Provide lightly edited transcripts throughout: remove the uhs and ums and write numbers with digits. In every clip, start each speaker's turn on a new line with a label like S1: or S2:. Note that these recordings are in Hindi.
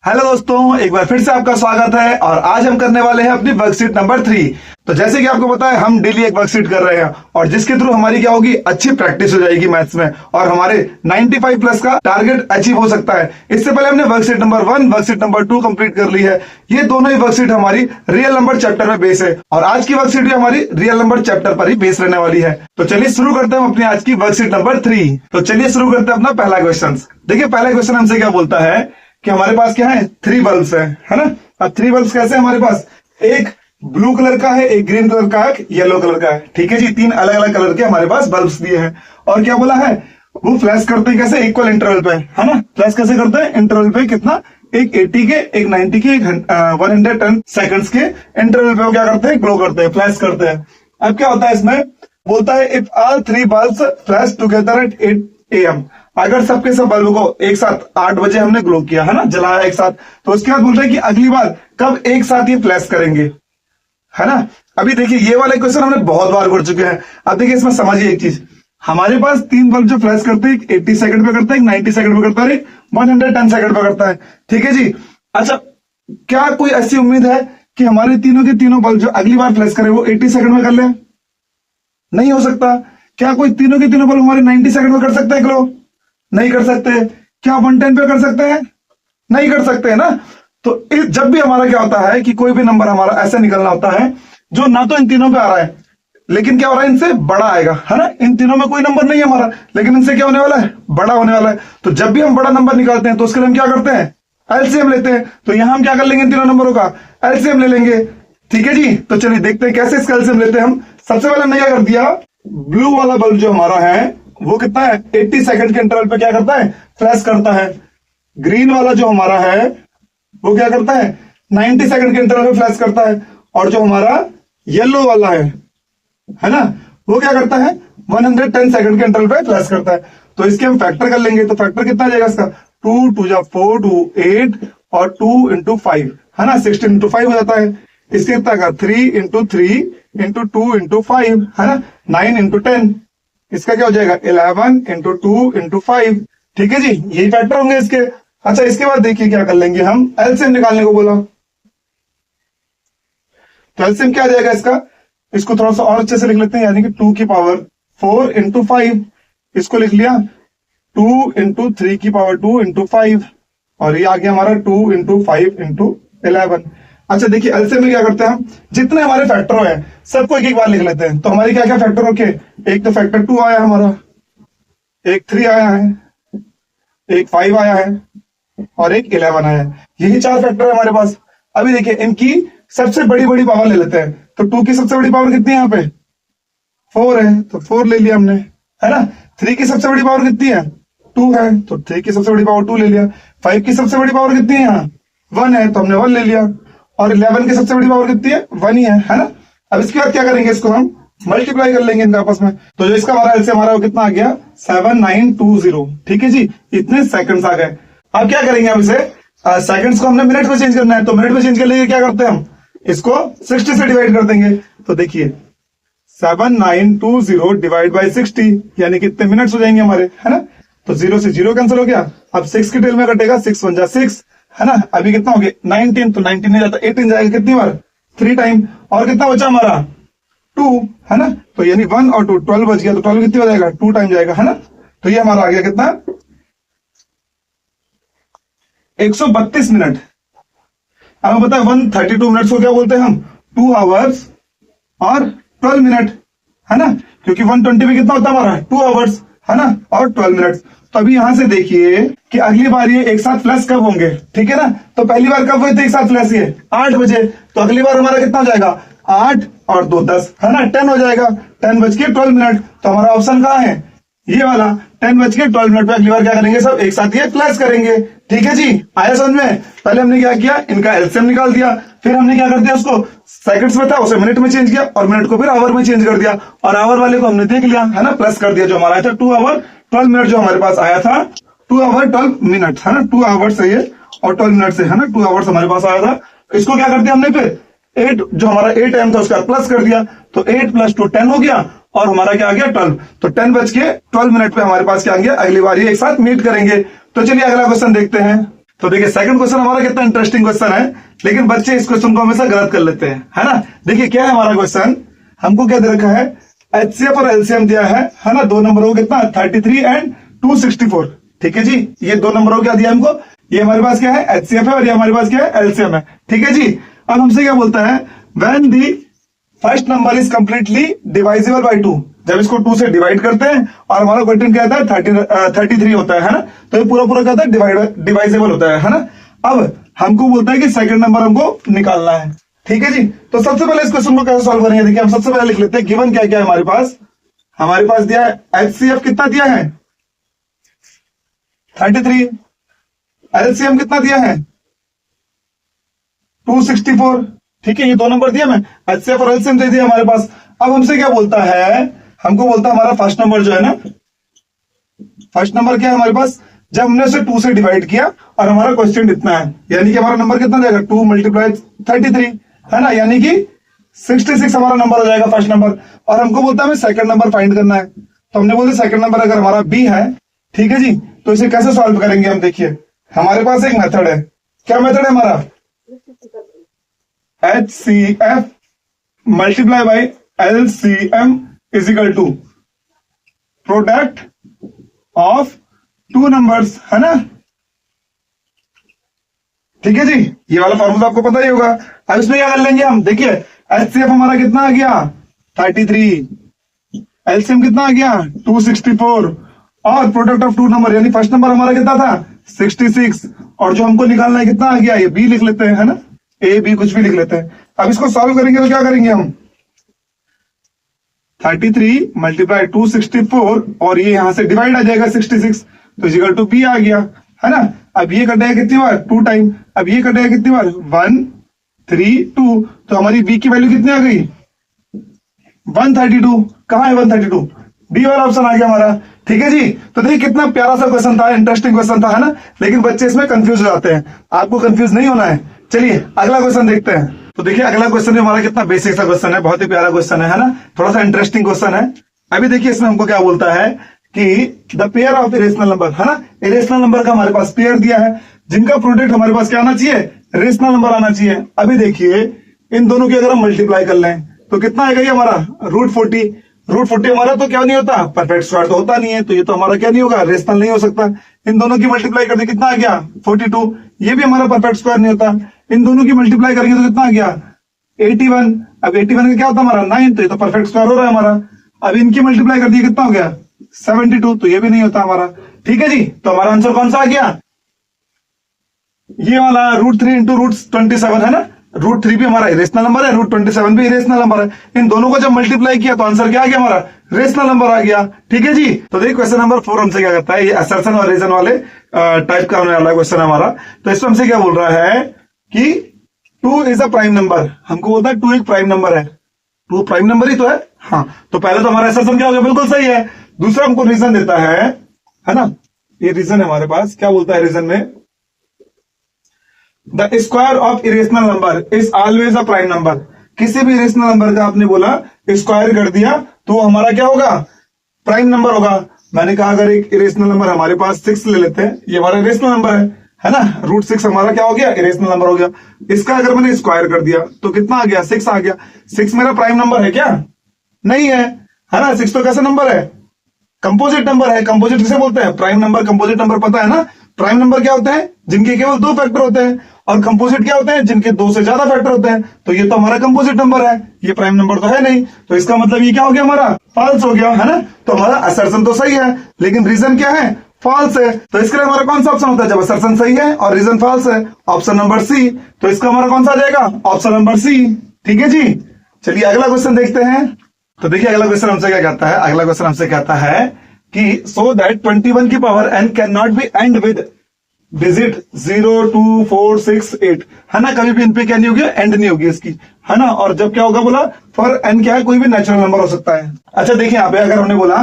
S1: हेलो दोस्तों, एक बार फिर से आपका स्वागत है और आज हम करने वाले हैं अपनी वर्कशीट नंबर 3। तो जैसे कि आपको पता है हम डेली एक वर्कशीट कर रहे हैं और जिसके थ्रू हमारी क्या होगी, अच्छी प्रैक्टिस हो जाएगी मैथ्स में और हमारे 95 प्लस का टारगेट अचीव हो सकता है। इससे पहले हमने worksheet number 1, worksheet number 2 complete कर ली है। ये दोनों ही वर्कशीट हमारी रियल नंबर चैप्टर में बेस है और आज की वर्कशीट भी हमारी रियल नंबर चैप्टर पर ही बेस रहने वाली है। तो चलिए शुरू करते हैं अपनी आज की वर्कशीट नंबर 3। तो चलिए शुरू करते हैं अपना पहला क्वेश्चन। देखिए पहला क्वेश्चन हमसे क्या बोलता है कि हमारे पास क्या है, 3 बल्ब्स है ना। अब 3 बल्ब्स कैसे हमारे पास, एक ब्लू कलर का है, एक ग्रीन कलर का है, एक येलो कलर का है। ठीक है जी, 3 अलग अलग कलर के हमारे पास बल्ब्स दिए हैं और क्या बोला है, वो फ्लैश करते हैं कैसे, इक्वल इंटरवल पे, है ना। फ्लैश कैसे करते हैं, इंटरवल पे कितना, एक 80 के, एक 90 के, एक 110 सेकंड्स के इंटरवल पे वो क्या करते हैं, ग्लो करते हैं, फ्लैश करते हैं। अब क्या होता है इसमें, बोलता है if all 3 bulbs flash together at 8 AM, अगर सबके सब बल्ब को एक साथ 8 बजे हमने ग्लो किया, है ना, जलाया एक साथ, तो उसके बाद बोल रहे हैं कि अगली बार कब एक साथ ये फ्लैश करेंगे, है ना। अभी देखिए ये वाला क्वेश्चन हमने बहुत बार कर चुके हैं। अब देखिए इसमें समझिए एक चीज, हमारे पास 3 बल्ब जो फ्लैश करते हैं, 80 सेकंड पे करता है, 90 सेकंड पे करता है, 110 सेकंड पे करता है। ठीक है जी। अच्छा, क्या कोई ऐसी उम्मीद है कि हमारे तीनों के तीनों बल्ब जो अगली बार फ्लैश करे वो 80 सेकंड में कर ले? नहीं हो सकता। क्या कोई तीनों के तीनों बल्ब हमारे 90 सेकंड में कर सकते हैं ग्लो? नहीं कर सकते। क्या 110 पे कर सकते हैं? नहीं कर सकते, है ना। तो जब भी हमारा क्या होता है कि कोई भी नंबर हमारा ऐसा निकलना होता है जो ना तो इन तीनों पे आ रहा है, लेकिन क्या हो रहा है, इनसे बड़ा आएगा, है ना। इन तीनों में कोई नंबर नहीं है हमारा, लेकिन इनसे क्या होने वाला है, बड़ा होने वाला है। तो जब भी हम बड़ा नंबर निकालते हैं तो उसके लिए हम क्या करते हैं, एलसीएम लेते हैं। तो यहां हम क्या कर लेंगे, इन तीनों नंबरों का एलसीएम ले लेंगे। ठीक है जी। तो चलिए देखते हैं कैसे इसका एलसीएम लेते हैं हम। सबसे पहले हमने क्या कर दिया, ब्लू वाला बल्ब जो हमारा है वो कितना है, 80 सेकंड के इंटरवल पे क्या करता है, फ्लैश करता है। ग्रीन वाला जो हमारा है वो क्या करता है, 90 सेकंड के इंटरवल पे फ्लैश करता है। और जो हमारा येलो वाला है ना, वो क्या करता है, 110 सेकंड के इंटरवल पे फ्लैश करता है। तो इसके हम फैक्टर कर लेंगे। तो फैक्टर कितना आ जाएगा इसका, 2 2 जा 4 2 8 और 2 into 5, है ना, 16 into 5 हो जाता है। इसके कितना का 3 into 3 into 2 into 5, है ना, 9 into 10। इसका क्या हो जाएगा 11 into 2 into 5। ठीक है जी, यही फैक्टर होंगे इसके। अच्छा, इसके बाद देखिए क्या कर लेंगे हम, एलसीएम निकालने को बोला। तो एलसीएम क्या आ जाएगा इसका, इसको थोड़ा सा और अच्छे से लिख लेते हैं, यानी कि 2 की पावर 4 into 5, इसको लिख लिया 2 into 3 की पावर 2 into 5 और ये आ गया हमारा 2 into 5 into 11। अच्छा देखिए एलसीएम में क्या करते हैं हम, जितने हमारे फैक्टर हैं सबको एक एक बार लिख लेते हैं। तो हमारी क्या क्या फैक्टर होके, एक तो फैक्टर 2 आया हमारा, एक 3 आया है, एक 5 आया है और एक 11 आया है। यही 4 फैक्टर है हमारे पास। अभी देखिए इनकी सबसे बड़ी बड़ी पावर ले लेते हैं। तो 2 की सबसे बड़ी पावर कितनी है, यहाँ पे 4 है, तो 4 ले लिया हमने, है ना। 3 की सबसे बड़ी पावर कितनी है, 2 है, तो 3 की सबसे बड़ी पावर 2 ले लिया। 5 की सबसे बड़ी पावर कितनी है, यहाँ 1 है, तो हमने 1 ले लिया। और 11 की सबसे बड़ी पावर कितनी है, 1 ही है ना। अब इसके बाद क्या करेंगे, इसको हम मल्टीप्लाई कर लेंगे इनका आपस में। तो जो इसका हमारा एलसीएम हमारा वो कितना आ गया, 7920। ठीक है जी, इतने सेकंड्स आ गए। अब क्या करेंगे हम इसे, सेकंड्स को हमने मिनट में चेंज करना है। तो मिनट में चेंज कर लेंगे, क्या करते हैं हम, इसको 60 से डिवाइड कर देंगे। तो देखिए 7920 डिवाइड बाई 60, यानी कितने मिनट्स हो जाएंगे हमारे, है ना। तो 0 से 0 कैंसिल हो गया। अब 6 की टेल में कटेगा, 6 1 जा 6, है ना। अभी कितना हो गया 19, तो 19 नहीं जाता, 18 जाएगा कितनी बार, 3 टाइम। और कितना बचा हमारा 2, है ना। तो यानी 1 और 2 12 बच गया, तो 12 कितनी हो जाएगा, 2 टाइम जाएगा, है ना। तो ये हमारा आ गया कितना, 132 मिनट। अब हमें पता है 132 मिनट्स को क्या बोलते हैं हम, 2 आवर्स और 12 मिनट, है ना। क्योंकि 120 में कितना होता है हमारा, 2 आवर्स, है ना, और 12 मिनट्स। तो अभी यहां से देखिए कि अगली बार ये एक साथ फ्लैश कब होंगे, ठीक है ना। तो पहली बार कब हुए थे एक साथ फ्लैश, ये 8 बजे। तो अगली बार हमारा कितना हो जाएगा, 8 और 2 10, है ना, 10 हो जाएगा, 10 बज के 12 मिनट। तो हमारा ऑप्शन कहाँ है, ये वाला, 10 बज के 12 मिनट पे अगली बार क्या करेंगे, सब एक साथ ये फ्लैश करेंगे। ठीक है जी, आया समझ में। पहले हमने क्या किया, इनका एलसीएम निकाल दिया, फिर हमने क्या कर दिया, उसको सेकंड्स में था उसे मिनट में चेंज किया और मिनट को फिर आवर में चेंज कर दिया और आवर वाले को हमने देख लिया, है ना, प्लस कर दिया। जो हमारा था 2 आवर 12 मिनट जो हमारे पास आया था, 2 आवर 12 मिनट, है ना, 2 आवर से ये और 12 मिनट से, है ना, 2 आवर्स हमारे पास आया था। इसको क्या कर दिया हमने, फिर 8 जो हमारा 8 टाइम था उसका प्लस कर दिया, तो 8 + 2 10 हो गया और हमारा क्या आ गया 12। तो 10 बज के 12 मिनट पे हमारे पास क्या आ गया, अगली बार ये एक साथ मीट करेंगे। तो चलिए अगला क्वेश्चन देखते हैं। तो देखिए सेकंड क्वेश्चन हमारा कितना इंटरेस्टिंग क्वेश्चन है, लेकिन बच्चे इस क्वेश्चन को हमेशा गलत कर लेते हैं, है ना। देखिए क्या है हमारा क्वेश्चन, हमको क्या दे रखा है, एचसीएफ और एलसीएम दिया है ना, दो नंबरों को कितना 33 एंड 264, ठीक है जी। ये दो नंबरों क्या दिया हमको, ये हमारे पास क्या है एचसीएफ है और ये हमारे पास क्या है एलसीएम है, ठीक है जी। अब हमसे क्या बोलता है, when the first number is completely divisible by 2, जब इसको 2 से डिवाइड करते हैं और हमारा क्वेश्चन क्या आता है 33 होता है ना, तो ये पूरा पूरा क्या होता है डिवाइजेबल होता है ना। अब हमको बोलता है कि सेकंड नंबर हमको निकालना है, ठीक है जी। तो सबसे पहले इस क्वेश्चन को कैसे सॉल्व करेंगे, देखिए हम सबसे पहले लिख लेते हैं गिवन क्या क्या है हमारे पास दिया है एचसीएफ कितना दिया है 33, एलसीएम कितना दिया है 264, ठीक है। ये दो नंबर दिया मैं एचसीएफ और एलसीएम दे दिया हमारे पास। अब हमसे क्या बोलता है, हमको बोलता है हमारा फर्स्ट नंबर जो है ना, फर्स्ट नंबर क्या है हमारे पास, जब हमने उसे 2 से डिवाइड किया और हमारा क्वेश्चन इतना है, यानी कि हमारा नंबर कितना जाएगा 2 × 33, है ना, यानी कि 66 हमारा नंबर हो जाएगा फर्स्ट नंबर। और हमको बोलता है हमें सेकंड नंबर फाइंड करना है, तो हमने बोलते सेकंड नंबर अगर हमारा बी है, ठीक है जी, तो इसे कैसे सॉल्व करेंगे हम, देखिए हमारे पास एक मेथड है, क्या मेथड है हमारा, HCF multiply by LCM is equal to product of 2 numbers, है ना, ठीक है जी। ये वाला फॉर्मूला आपको पता ही होगा। अब इसमें क्या कर लेंगे हम, देखिए HCF हमारा कितना आ गया 33, LCM कितना आ गया 264 और प्रोडक्ट ऑफ 2 नंबर यानी फर्स्ट नंबर हमारा कितना था 66, और जो हमको निकालना है कितना आ गया, ये बी लिख लेते हैं, है ना, ए बी कुछ भी लिख लेते हैं। अब इसको सॉल्व करेंगे तो क्या करेंगे हम, 33 × 264 और ये यहां से डिवाइड आ जाएगा 66, तो इक्वल टू बी आ गया, है ना। अब ये कटेगा कितनी बार 2 टाइम, अब ये कटेगा कितनी बार 1 3 2, तो हमारी बी की वैल्यू कितनी आ गई 132। कहां है 132, बी वाला ऑप्शन आ गया हमारा, ठीक है जी। तो देखिए कितना प्यारा सा क्वेश्चन था, इंटरेस्टिंग क्वेश्चन था, है ना, लेकिन बच्चे इसमें कंफ्यूज हो जाते हैं, आपको कंफ्यूज नहीं होना है। चलिए अगला क्वेश्चन देखते हैं। तो देखिए अगला क्वेश्चन भी हमारा कितना बेसिक सा क्वेश्चन है, बहुत ही प्यारा क्वेश्चन है ना, थोड़ा सा इंटरेस्टिंग क्वेश्चन है। अभी देखिए इसमें हमको क्या बोलता है कि the pair of irrational number, है ना, इरेशनल नंबर का हमारे पास पेयर दिया है जिनका प्रोडक्ट हमारे पास क्या आना चाहिए, रेशनल नंबर आना चाहिए। अभी देखिए इन दोनों की अगर हम मल्टीप्लाई कर लें तो कितना आएगा ये हमारा √40, √40 हमारा तो क्या नहीं होता, परफेक्ट स्क्वायर तो होता नहीं है, तो ये तो हमारा क्या नहीं होगा, रेशनल नहीं हो सकता। इन दोनों की मल्टीप्लाई कर दी कितना आ गया 42, ये भी हमारा परफेक्ट स्क्वायर नहीं होता। इन दोनों की मल्टीप्लाई करेंगे तो कितना आ गया 81, अब 81 का क्या होता है हमारा 9, तो ये तो परफेक्ट स्क्वायर हो रहा है हमारा। अब इनकी मल्टीप्लाई कर दी कितना हो गया 72, तो ये भी नहीं होता हमारा, ठीक है जी। तो हमारा आंसर कौन सा आ गया, ये वाला √3 × √27, है ना, √3 भी हमारा इरेशनल नंबर है, √27 भी इरेशनल नंबर है। इन दोनों को जब मल्टीप्लाई किया तो आंसर क्या आ गया हमारा, रेशनल नंबर आ गया, ठीक है जी। तो देखिए क्वेश्चन नंबर 4 हमसे क्या करता है, ये असर्शन और रीजन वाले टाइप का होने वाला क्वेश्चन है हमारा। तो इसमें हमसे क्या बोल रहा है कि 2 इज अ प्राइम नंबर, हमको बोलता है 2 एक प्राइम नंबर है, 2 प्राइम नंबर ही तो है, हाँ। तो पहले तो हमारा असर्शन क्या हो गया, बिल्कुल सही है। दूसरा हमको रीजन देता है ना, ये रीजन है हमारे पास, क्या बोलता है रीजन में, the square of irrational number is always a prime number. किसी भी इरेशनल नंबर का आपने बोला स्क्वायर कर दिया तो हमारा क्या होगा, प्राइम नंबर होगा। मैंने कहा अगर एक इरेशनल नंबर हमारे पास 6 ले लेते हैं, ये हमारा इरेशनल नंबर है ना, √6 हमारा क्या हो गया, इरेशनल नंबर हो गया। इसका अगर मैंने स्क्वायर कर दिया तो कितना आ गया 6 आ गया। 6 मेरा प्राइम नंबर है क्या, नहीं है ना, 6 तो कैसा नंबर है, कंपोजिट नंबर है। कंपोजिट किसे बोलते हैं, प्राइम नंबर कंपोजिट नंबर पता है ना। प्राइम नंबर क्या होते हैं, जिनके केवल 2 फैक्टर होते हैं, और कंपोजिट क्या होते हैं, जिनके 2 से ज्यादा फैक्टर होते हैं। तो ये तो हमारा कंपोजिट नंबर है, ये प्राइम नंबर तो है नहीं, तो इसका मतलब ये क्या हो गया हमारा, फॉल्स हो गया, है ना। तो हमारा असर्शन तो सही है लेकिन रीजन क्या है, फॉल्स है। तो इसके लिए हमारा कौन सा ऑप्शन होता है, जब असर्शन सही है और रीजन फॉल्स है, ऑप्शन नंबर सी। तो इसका हमारा कौन सा आ जाएगा, ऑप्शन नंबर सी, ठीक है जी। चलिए अगला क्वेश्चन देखते हैं। तो देखिए अगला क्वेश्चन हमसे क्या कहता है, अगला क्वेश्चन हमसे कहता है कि सो दैट 21 की power n can not be and with digit 0 2 4 6 8, है ना, कभी भी इन पे क्या नहीं होगी, एंड नहीं होगी इसकी, है ना। और जब क्या होगा बोला, फॉर n क्या है, कोई भी नेचुरल नंबर हो सकता है। अच्छा देखिए यहाँ पे अगर हमने बोला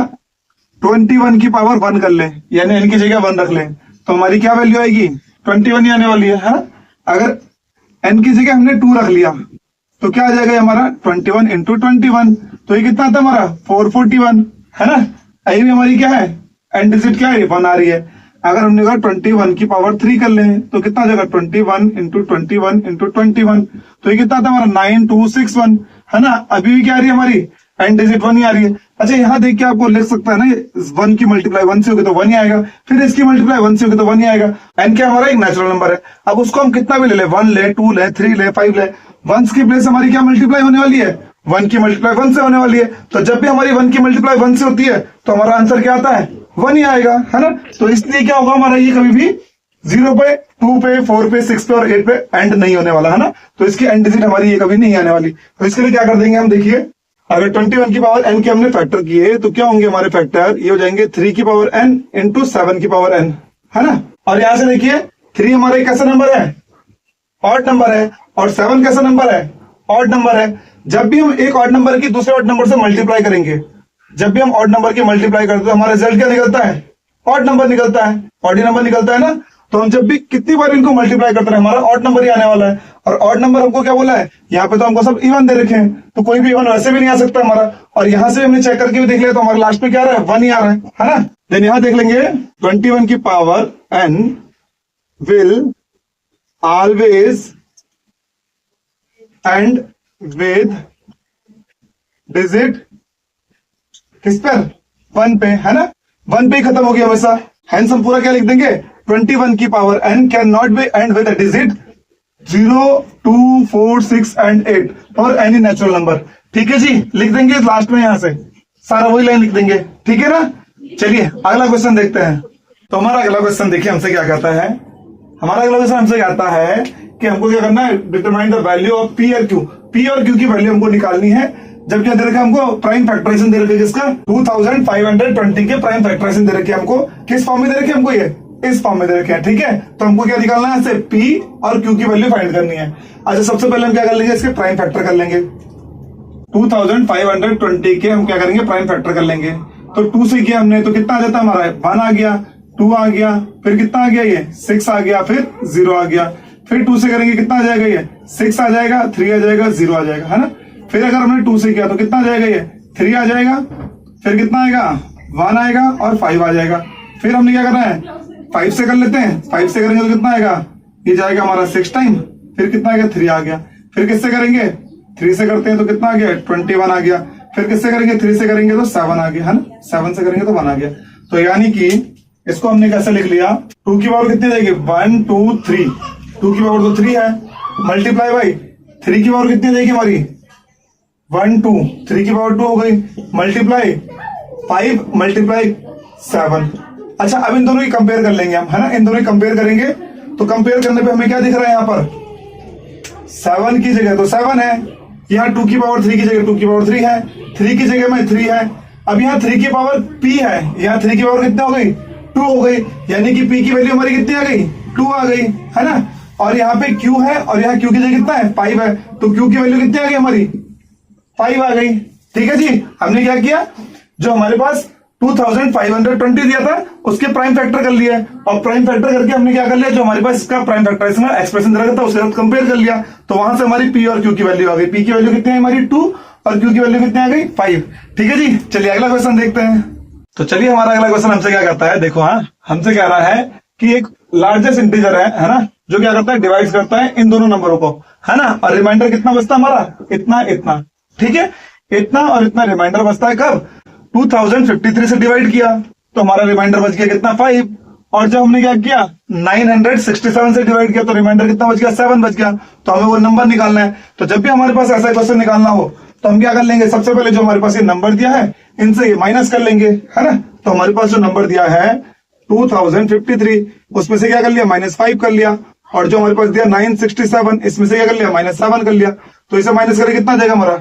S1: 21 की पावर 1 कर ले, यानी n की जगह 1 रख ले, तो हमारी क्या वैल्यू आएगी 21 ही आने वाली है। अगर n की जगह हमने 2 रख लिया तो क्या आ जाएगा हमारा 21 × 21, तो ये कितना आता है हमारा 441, है ना। ये भी हमारी क्या है, एंड डिजिट क्या है 1 आ रही है। अगर हमने कहा 21 की पावर 3 कर लें तो कितना आ जाएगा 21 इंटू 21 इंटू 21, तो ये कितना था हमारा 9261, है ना। अभी भी क्या आ रही है हमारी एंड डिजिट 1 ही आ रही है। अच्छा यहाँ देख के आपको लिख सकता है ना, 1 की मल्टीप्लाई 1 से होगी तो 1 ही आएगा, फिर इसकी मल्टीप्लाई 1 से होगी तो 1 ही आएगा। एन क्या हमारा एक नेचुरल नंबर है, अब उसको हम कितना भी ले ले, 1 ले, 2 ले, 3 ले, 5 ले, 1 की प्लेस हमारी क्या मल्टीप्लाई होने वाली है, 1 की मल्टीप्लाई 1 से होने वाली है। तो जब भी हमारी 1 की मल्टीप्लाई 1 से होती है तो हमारा आंसर क्या आता है, 1 ही आएगा, है ना। तो इसलिए क्या होगा हमारा, ये कभी भी 0 पे, 2 पे, 4 पे, 6 पे और 8 पे एंड नहीं होने वाला, है ना। तो इसकी एंड डिजिट हमारी ये कभी नहीं आने वाली। तो इसके लिए क्या कर देंगे हम, देखिए अगर 21 की पावर n के हमने फैक्टर किए तो क्या होंगे हमारे फैक्टर, ये हो जाएंगे 3 की पावर n इंटू 7 की पावर n, है ना। और यहां से देखिए 3 हमारा एक कैसा नंबर है, ऑड नंबर है, और 7 कैसा नंबर है, ऑड नंबर है। जब भी हम एक ऑड नंबर की दूसरे ऑड नंबर से मल्टीप्लाई करेंगे, जब भी हम ऑड नंबर की मल्टीप्लाई करते हैं तो हमारा रिजल्ट क्या निकलता है, ऑड नंबर निकलता है, ऑड नंबर निकलता है ना। तो हम जब भी कितनी बार इनको मल्टीप्लाई करते हैं हमारा ऑड नंबर ही आने वाला है। और ऑड नंबर हमको क्या बोला है, यहाँ पे तो हमको सब इवन दे रखे हैं, तो कोई भी इवन वैसे भी नहीं आ सकता हमारा। और यहां से हमने चेक करके भी देख लिया तो हमारे लास्ट में क्या आ रहा है, 1 ही आ रहा है ना। देन यहां देख लेंगे 21 की power n will always and with digit किस पर, 1 पे, है ना। 1 पे ही खत्म हो गया हमेशा। हेंस हम पूरा क्या लिख देंगे, 21 की power n can not be and with a digit 0, 2, 4, 6 and 8 और एनी नेचुरल नंबर। ठीक है जी, लिख देंगे लास्ट में, यहां से सारा वही लाइन लिख देंगे, ठीक है ना। चलिए अगला क्वेश्चन देखते हैं। तो हमारा अगला क्वेश्चन देखिए हमसे क्या कहता है, हमारा अगला क्वेश्चन हमसे कहता है कि हमको क्या करना है, determine the value of P और क्यू। पी और क्यू की वैल्यू हमको निकालनी है। जब क्या दे रखा है हमको, प्राइम फैक्टराइजेशन दे रखे किसका, 2520 के प्राइम फैक्टराइजेशन दे रखे हमको। किस फॉर्म में दे रखे हमको, ये इस फॉर्म में दे रखे हैं, ठीक है। तो हमको क्या निकालना है, ऐसे पी और क्यू की वैल्यू फाइंड करनी है। अच्छा सबसे पहले हम क्या कर लेंगे, इसके प्राइम फैक्टर कर लेंगे। 2520 के हम क्या करेंगे, प्राइम फैक्टर कर लेंगे। तो 2 से किया हमने तो कितना आ जाता है हमारा, 1 आ गया, 2 आ गया, फिर कितना आ गया ये 6 आ गया, फिर 0 आ गया। फिर 2 से करेंगे कितना आ जाएगा, ये 6 आ जाएगा, 3 आ जाएगा, 0 आ जाएगा, है ना। फिर अगर हमने 2 से किया तो कितना आ जाएगा, ये 3 आ जाएगा, फिर कितना आएगा 1 आएगा और 5 आ जाएगा। फिर हमने क्या करना है, 5 से कर लेते हैं। 5 से करेंगे तो कितना आएगा, ये जाएगा हमारा 6 टाइम, फिर कितना आएगा 3 आ गया। फिर किससे करेंगे, 3 से करते हैं तो कितना आ गया 21 आ गया। फिर किससे करेंगे, 3 से करेंगे तो 7 आ गया, है ना। 7 से करेंगे तो 1 आ गया। तो यानी कि इसको हमने कैसे लिख लिया, 2 की पावर कितनी जाएगी, 1, 2, 3, 2 की पावर तो 3 है, मल्टीप्लाई बाई 3 की पावर कितनी जाएगी हमारी 1, 2, 3 की पावर 2 हो गई, मल्टीप्लाई 5 मल्टीप्लाई 7। अच्छा अब इन दोनों की कंपेयर कर लेंगे हम, है ना। इन दोनों की कंपेयर करेंगे तो कंपेयर करने पे हमें क्या दिख रहा है, यहाँ पर 7 की जगह तो 7 है, यहाँ 2 की पावर 3 की जगह 2 की पावर 3 है, 3 की जगह में 3 है। अब यहाँ 3 की पावर p है, यहाँ 3 की पावर कितना हो गई, 2 हो गई, यानी कि p की वैल्यू हमारी कितनी आ गई, 2 आ गई, है ना। और यहाँ पे q है और यहाँ q की जगह कितना है 5 है, तो q की वैल्यू कितनी आ गई हमारी 5 आ गई। ठीक है जी, हमने क्या किया, जो हमारे पास 2520 दिया था उसके प्राइम फैक्टर कर लिया, और प्राइम फैक्टर करके हमने क्या कर लिया, जो हमारे पास इसका प्राइम फैक्टराइजेशन एक्सप्रेशन दे रखा था उसके साथ कंपेयर कर लिया। तो वहां से हमारी p और q की वैल्यू आ गई। p की वैल्यू कितनी है हमारी 2 और q की वैल्यू कितनी आ गई 5। ठीक है जी, चलिए अगला क्वेश्चन देखते हैं। तो चलिए हमारा अगला क्वेश्चन हमसे क्या कहता है, देखो हाँ, हमसे कह रहा है कि एक लार्जेस्ट इंटीजर है ना, जो क्या करता है डिवाइड करता है इन दोनों नंबरों को, है ना। और रिमाइंडर कितना बचता है हमारा, इतना इतना, ठीक है, इतना और इतना रिमाइंडर बचता है कब, 2053 से डिवाइड किया तो हमारा रिमाइंडर बच गया कितना 5। और जब हमने क्या किया 967 से डिवाइड किया तो रिमाइंडर कितना बच गया 7 बच गया। तो हमें वो नंबर निकालना है। तो जब भी हमारे पास ऐसा क्वेश्चन निकालना हो तो हम क्या कर लेंगे, सबसे पहले जो हमारे पास ये नंबर दिया है इनसे ये माइनस कर लेंगे, है ना। तो हमारे पास जो नंबर दिया है 2053, उसमें से क्या कर लिया -5 कर लिया, और जो हमारे पास दिया 967 इसमें से क्या कर लिया -7 कर लिया। तो इसे माइनस करके कितना जाएगा हमारा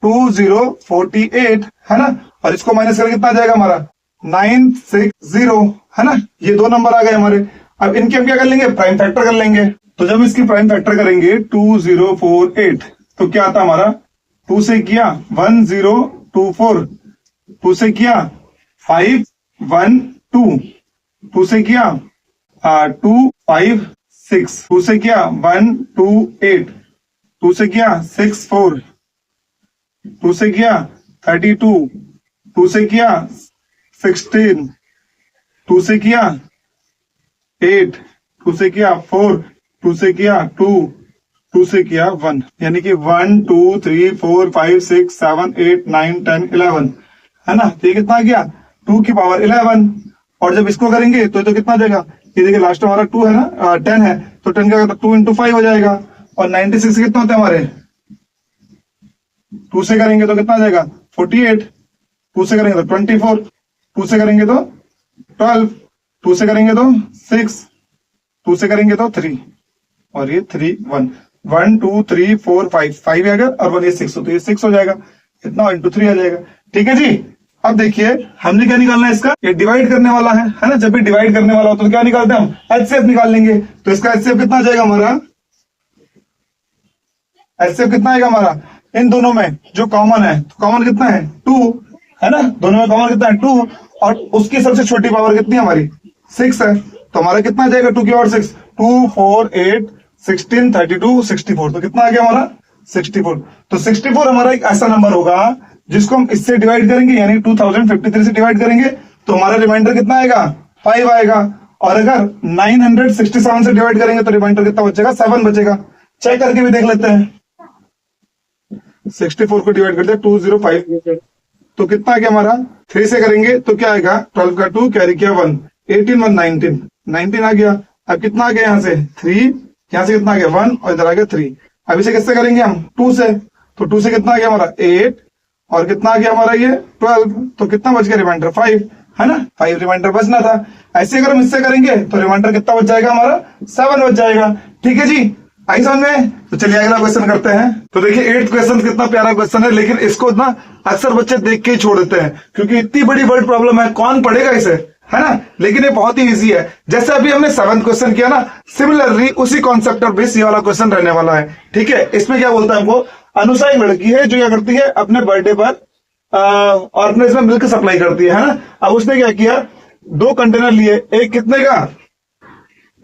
S1: 2048, है ना। और इसको माइनस करके कितना जाएगा हमारा 960, है ना। ये दो नंबर आ गए हमारे। अब इनके हम क्या कर लेंगे, प्राइम फैक्टर कर लेंगे। तो जब इसकी प्राइम फैक्टर करेंगे 2048 तो क्या आता हमारा, 2 से किया 1024, 2 से किया 512, 2 से किया 256, 2 से किया 128, 2 से किया 64, 2 से किया 32, 2 से किया 16, 2 से किया 8, 2 से किया 4, 2 से किया 2, 2 से किया 1, यानी कि 1 2 3 4 5 6 7 8 9 10 11, है ना। तो ये कितना आ गया 2 की पावर 11। और जब इसको करेंगे तो कितना जाएगा, ये देखिए लास्ट में हमारा 2 है ना, 10 है, तो 10 का 2 इंटू 5 हो जाएगा। और 96 कितना होता है हमारे, 2 से करेंगे तो कितना आ जाएगा 48, 2 से करेंगे तो 24, 2 से करेंगे तो 12, 2 से करेंगे तो 6, 2 से करेंगे तो 3, और ये 3 1 1 2 3 4 5 है अगर, और 1 ये 6, तो ये 6 हो जाएगा, इतना इंटू 3 आ जाएगा। ठीक है जी। अब देखिए हमने क्या निकालना है इसका, ये डिवाइड करने वाला है ना। जब भी डिवाइड करने वाला हो तो क्या निकालते हैं हम, एचसीएफ निकाल लेंगे। तो इसका एचसीएफ कितना आ जाएगा हमारा, एचसीएफ कितना आएगा हमारा, इन दोनों में जो कॉमन है, तो कॉमन कितना है 2, है ना, दोनों में कॉमन कितना है 2, और उसकी सबसे छोटी पावर कितनी है हमारी 6 है। तो हमारा कितना आ जाएगा 2 की पावर 6, 2 4 8 16 32 64, तो कितना आ गया हमारा 64। तो 64 हमारा एक ऐसा नंबर होगा जिसको हम इससे डिवाइड करेंगे, यानी 2053 से डिवाइड करेंगे तो हमारा रिमाइंडर कितना आएगा 5 आएगा। और अगर 967 से डिवाइड करेंगे तो रिमाइंडर कितना बचेगा 7 बचेगा। चेक करके भी देख लेते हैं, 64 को डिवाइड करते हैं 205, तो कितना आ गया हमारा, 3 से करेंगे तो क्या आएगा, 12 का 2 कैरी किया 1, 18 1 19 आ गया। अब कितना आ गया यहाँ से 3, यहाँ से कितना आ गया 1, और इधर आ गया 3। अब इसे किससे करेंगे हम 2 से, तो 2 से कितना आ गया हमारा 8, और कितना आ गया हमारा ये 12, तो कितना बच गया रिमाइंडर 5, है ना, 5 रिमाइंडर बचना था। ऐसे अगर हम इससे करेंगे तो रिमाइंडर कितना बच जाएगा हमारा 7 बच जाएगा। ठीक है जी, आई समझ में। तो चलिए अगला क्वेश्चन करते हैं। तो देखिए 8th क्वेश्चन कितना प्यारा क्वेश्चन है, लेकिन इसको ना अक्सर बच्चे देख के ही छोड़ देते हैं क्योंकि इतनी बड़ी वर्ड प्रॉब्लम है, कौन पढ़ेगा इसे, है ना। लेकिन ये बहुत ही इजी है। जैसे अभी हमने 7th क्वेश्चन किया ना, सिमिलरली उसी कॉन्सेप्ट और बेस ये वाला क्वेश्चन रहने वाला है। ठीक है, इसमें क्या बोलता है हमको, अनुषा एक लड़की है जो क्या करती है अपने बर्थडे पर ऑर्गेनाइज में मिल्क सप्लाई करती है ना। अब उसने क्या किया, 2 कंटेनर लिए, एक कितने का,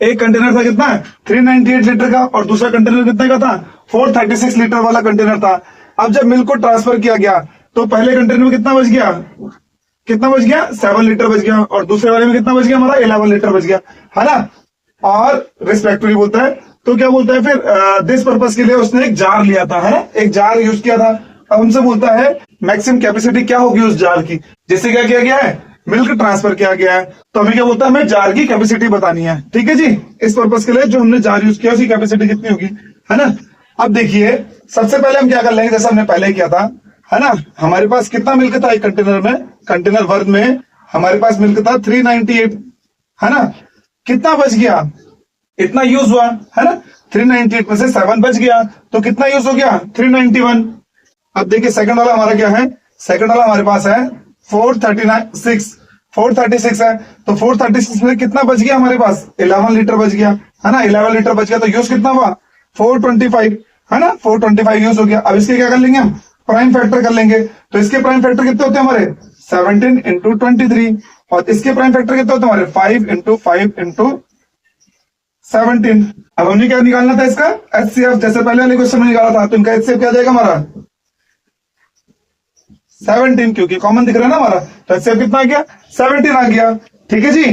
S1: एक कंटेनर था कितना 398 लीटर का, और दूसरा कंटेनर कितने का था 436 लीटर वाला कंटेनर था। अब जब मिल्क को ट्रांसफर किया गया तो पहले कंटेनर में कितना बच गया, कितना बच गया 7 लीटर बच गया, और दूसरे वाले में कितना बच गया हमारा 11 लीटर बच गया, है ना। और रिस्पेक्टिवली बोलता है, तो क्या बोलता है फिर दिस पर्पस के लिए उसने एक जार लिया था, है ना, एक जार यूज किया था। अब हमसे बोलता है मैक्सिमम कैपेसिटी क्या होगी उस जार की, जिससे क्या किया गया है, मिल्क ट्रांसफर किया गया है। तो हमें क्या बोलता है, हमें जार की कैपेसिटी बतानी है। ठीक है जी, इस पर्पस के लिए जो हमने जार यूज किया उसकी कैपेसिटी कितनी होगी, है ना। अब देखिए सबसे पहले हम क्या कर लेंगे, जैसा हमने पहले किया था, है ना। हमारे पास कितना मिल्क था एक कंटेनर में, कंटेनर वर्ग में हमारे पास मिल्क था 398, है ना। कितना बच गया, इतना यूज हुआ, है ना। 398 में से 7 बच गया, तो कितना यूज हो गया 391। अब देखिए सेकंड वाला हमारा क्या है, सेकंड वाला हमारे पास है 436 है, तो 436 में कितना बच गया हमारे पास 11 लीटर बच गया, है ना। 11 लीटर बच गया, तो यूज कितना हुआ 425, है ना, 425 यूज हो गया। अब इसके क्या कर लेंगे हम, प्राइम फैक्टर कर लेंगे। तो इसके प्राइम फैक्टर कितने होते हैं हमारे 17 इंटू 23, और इसके प्राइम फैक्टर कितने होते हैं हमारे 5 इंटू 17। अब हमने क्या निकालना था इसका एचसीएफ, जैसे पहले वाले क्वेश्चन में निकाला था, तो इनका एचसीएफ क्या जाएगा हमारा 17, क्योंकि कॉमन दिख रहा है ना हमारा, तो एचसीएफ कितना आ गया 17 आ गया। ठीक है जी।